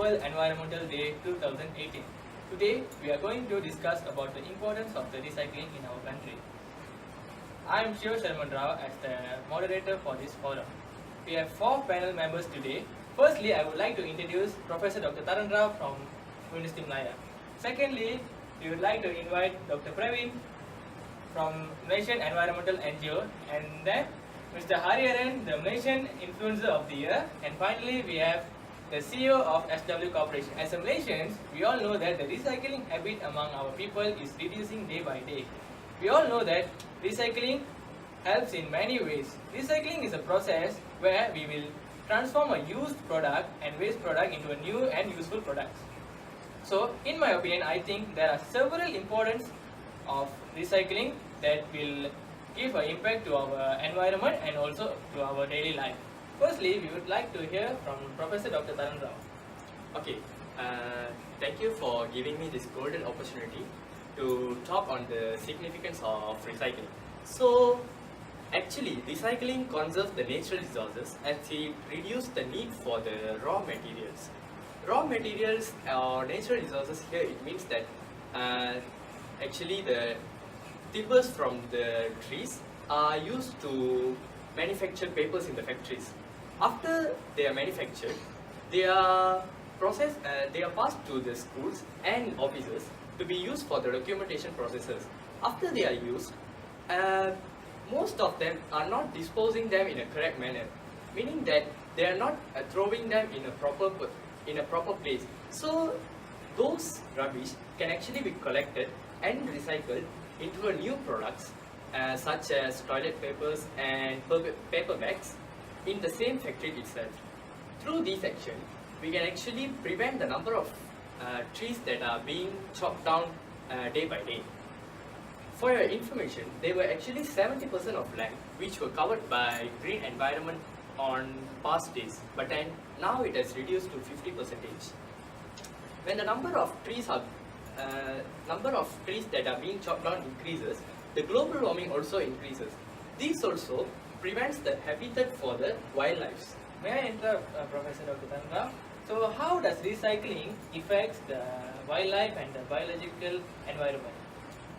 World Environmental Day 2018. Today we are going to discuss about the importance of the recycling in our country. I am Shiv Sharman Rao as the moderator for this forum. We have 4 panel members today. Firstly, I would like to introduce Professor Dr. Taran Rao from University Malaya. Secondly, we would like to invite Dr. Praveen from Malaysian Environmental NGO, and then Mr. Hariharan, the Malaysian Influencer of the Year, and finally we have the CEO of SW Corporation. As a Malaysians, we all know that the recycling habit among our people is reducing day by day. We all know that recycling helps in many ways. Recycling is a process where we will transform a used product and waste product into a new and useful product. So, in my opinion, I think there are several importance of recycling that will give an impact to our environment and also to our daily life. Firstly, we would like to hear from Professor Dr. Taran Rao. Okay, thank you for giving me this golden opportunity to talk on the significance of recycling. So, actually, recycling conserves the natural resources as it reduces the need for the raw materials. Raw materials or natural resources here, it means that actually the timbers from the trees are used to manufacture papers in the factories. After they are manufactured, they are processed, they are passed to the schools and offices to be used for the documentation processes. After they are used, most of them are not disposing them in a correct manner, meaning that they are not throwing them in a proper place. So those rubbish can actually be collected and recycled into a new products such as toilet papers and paper bags in the same factory itself. Through this action, we can actually prevent the number of trees that are being chopped down day by day. For your information, there were actually 70% of land which were covered by green environment on past days, but then now it has reduced to 50%. When the number of trees that are being chopped down increases, the global warming also increases. This also prevents the habitat for the wildlife. May I interrupt Professor Dr. Taran Rao? So how does recycling affect the wildlife and the biological environment?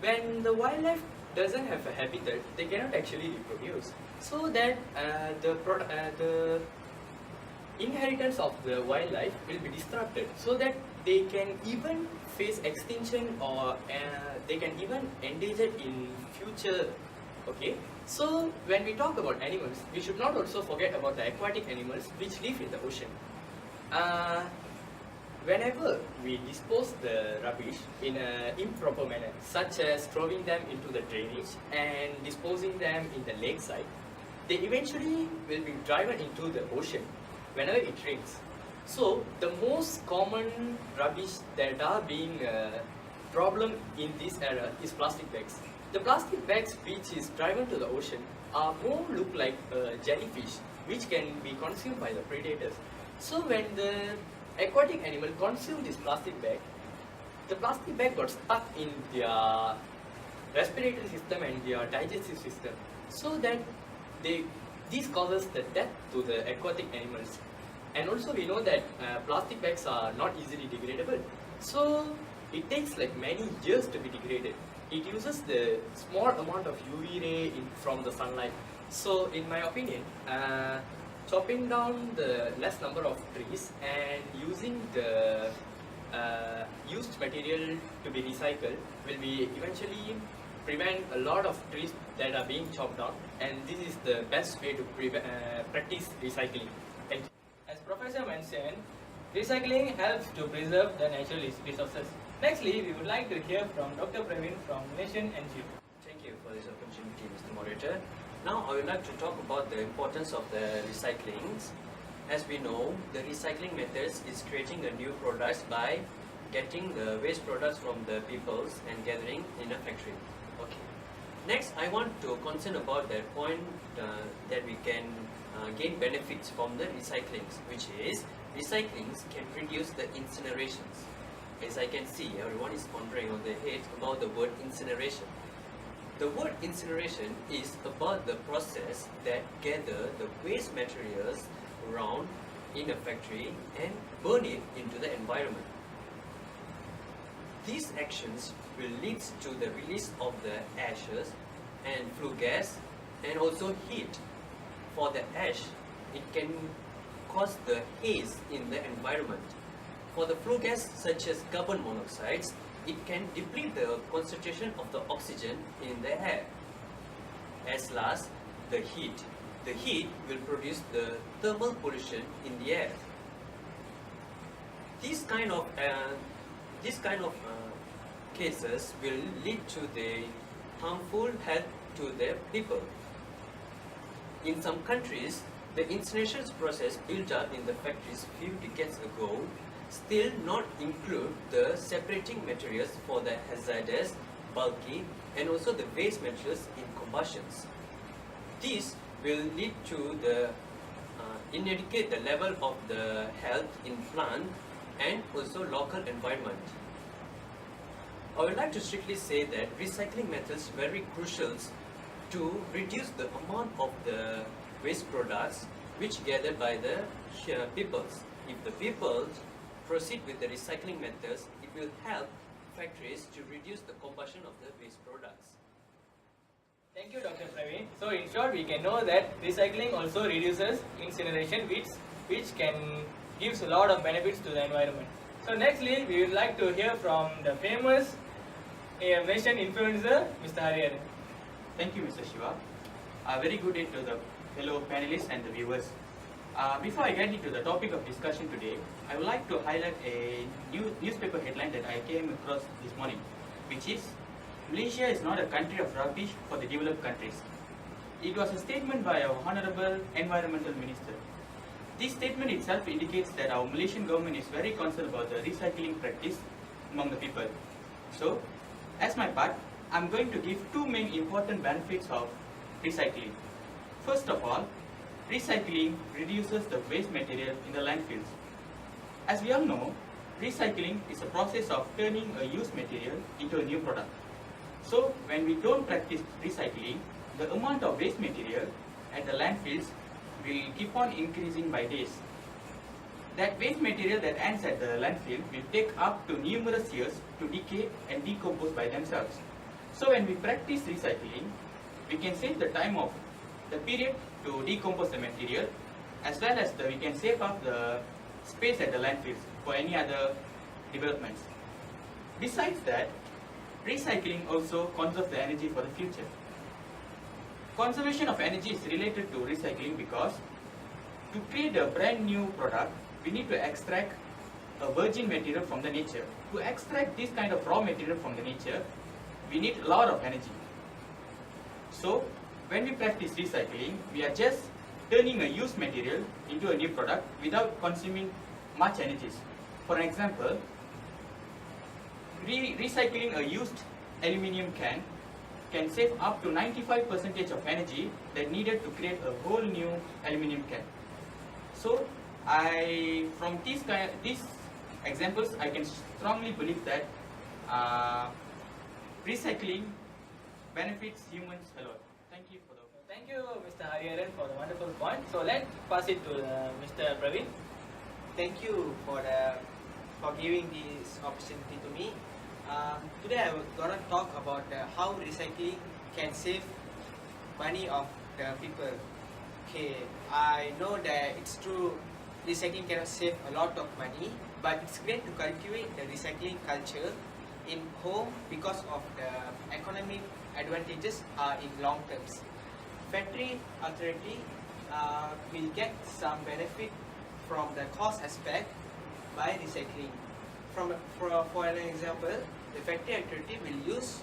When the wildlife doesn't have a habitat, they cannot actually reproduce. So that the inheritance of the wildlife will be disrupted, so that they can even face extinction or they can even endanger in future. Okay, so when we talk about animals, we should not also forget about the aquatic animals which live in the ocean. Whenever we dispose the rubbish in an improper manner, such as throwing them into the drainage and disposing them in the lakeside, they eventually will be driven into the ocean whenever it rains. So the most common rubbish that are being a problem in this era is plastic bags. The plastic bags which is driven to the ocean are more look like jellyfish, which can be consumed by the predators. So when the aquatic animal consume this plastic bag, the plastic bag got stuck in their respiratory system and their digestive system, so that this causes the death to the aquatic animals. And also we know that plastic bags are not easily degradable, so it takes like many years to be degraded. It uses the small amount of UV ray from the sunlight. So in my opinion, chopping down the less number of trees and using the used material to be recycled will be eventually prevent a lot of trees that are being chopped down, and this is the best way to practice recycling. Thank you. As Professor mentioned, recycling helps to preserve the natural resources. Nextly, we would like to hear from Dr. Praveen from Malaysian NGO. Thank you for this opportunity, Mr. Moderator. Now I would like to talk about the importance of the recyclings. As we know, the recycling methods is creating a new products by getting the waste products from the peoples and gathering in a factory. Okay. Next, I want to concern about the point that we can gain benefits from the recyclings, which is recyclings can reduce the incinerations. As I can see, everyone is pondering on their head about the word incineration. The word incineration is about the process that gather the waste materials around in a factory and burn it into the environment. These actions will lead to the release of the ashes and flue gas and also heat. For the ash, it can cause the haze in the environment. For the flue gas such as carbon monoxide, it can deplete the concentration of the oxygen in the air. As last, the heat. The heat will produce the thermal pollution in the air. These kind of cases will lead to the harmful health to the people. In some countries, the incineration process built up in the factories few decades ago still not include the separating materials for the hazardous, bulky, and also the waste materials in combustions. This will lead to the inadequate the level of the health in plant and also local environment. I would like to strictly say that recycling methods are very crucial to reduce the amount of the waste products which gathered by the peoples. If the peoples proceed with the recycling methods, it will help factories to reduce the combustion of the waste products. Thank you, Dr. Praveen. So in short, we can know that recycling also reduces incineration, which can gives a lot of benefits to the environment. So nextly, we would like to hear from the famous nation influencer, Mr. Hariharan. Thank you, Mr. Shiva. Very good day to the fellow panelists and the viewers. Before I get into the topic of discussion today, I would like to highlight a newspaper headline that I came across this morning, which is, Malaysia is not a country of rubbish for the developed countries. It was a statement by our Honorable Environmental Minister. This statement itself indicates that our Malaysian government is very concerned about the recycling practice among the people. So, as my part, I'm going to give two main important benefits of recycling. First of all, recycling reduces the waste material in the landfills. As we all know, recycling is a process of turning a used material into a new product. So, when we don't practice recycling, the amount of waste material at the landfills will keep on increasing by days. That waste material that ends at the landfill will take up to numerous years to decay and decompose by themselves. So when we practice recycling, we can save the time of the period to decompose the material, as well as we can save up the space at the landfills for any other developments. Besides that, recycling also conserves the energy for the future. Conservation of energy is related to recycling because to create a brand new product, we need to extract a virgin material from the nature. To extract this kind of raw material from the nature, we need a lot of energy. So, when we practice recycling, we are just turning a used material into a new product without consuming much energy. For example, recycling a used aluminium can save up to 95% of energy that needed to create a whole new aluminium can. So, from these examples, I can strongly believe that recycling benefits humans a lot. Thank you for the. Thank you, Mr. Hariharan, for the wonderful point. So let's pass it to Mr. Praveen. Thank you for giving this opportunity to me. Today I was gonna talk about how recycling can save money of the people. Okay, I know that it's true, recycling cannot save a lot of money, but it's great to cultivate the recycling culture in home because of the economic advantages in long terms. Factory authority will get some benefit from the cost aspect by recycling. For an example, the factory authority will use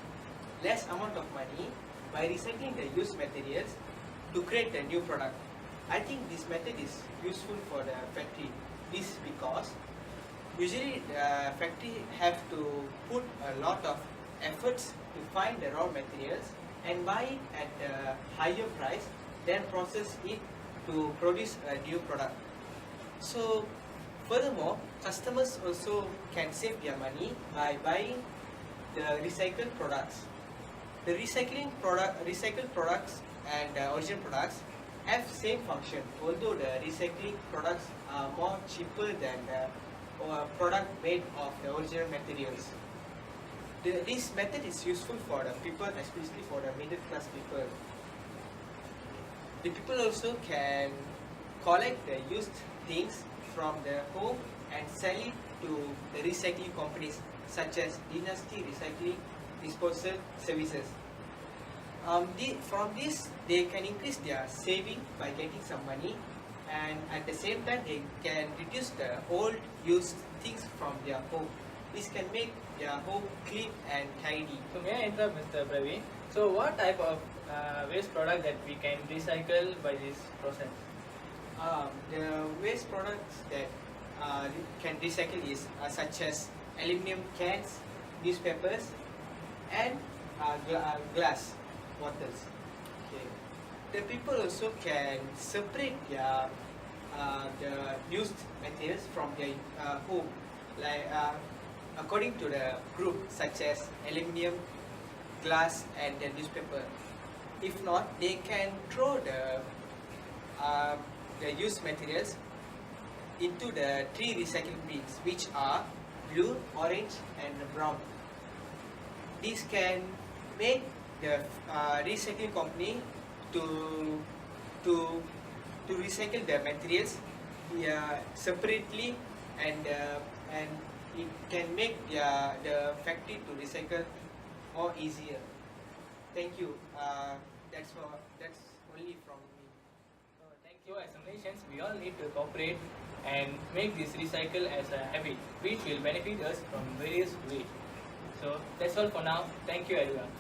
less amount of money by recycling the used materials to create a new product. I think this method is useful for the factory. This because usually the factory have to put a lot of efforts to find the raw materials and buy it at a higher price, then process it to produce a new product. So furthermore, customers also can save their money by buying the recycled products. The recycled products and original products have same function, although the recycling products are more cheaper than the product made of the original materials. This method is useful for the people, especially for the middle class people. The people also can collect the used things from their home and sell it to the recycling companies such as Dynasty Recycling Disposal Services. From this, they can increase their saving by getting some money, and at the same time they can reduce the old used things from their home. This can make their home clean and tidy. So may I interrupt, Mr. Praveen? So what type of waste product that we can recycle by this process? The waste products that can recycle is such as aluminum cans, newspapers, and glass bottles. Okay. The people also can separate their the used materials from their home, like according to the group such as aluminum, glass, and the newspaper. If not, they can throw the used materials into the three recycling bins, which are blue, orange, and brown. This can make the recycling company to recycle the materials separately, and it can make the factory to recycle more easier. Thank you. That's only from me. So thank you. As a nation, we all need to cooperate and make this recycle as a habit, which will benefit us from various ways. So that's all for now. Thank you, everyone.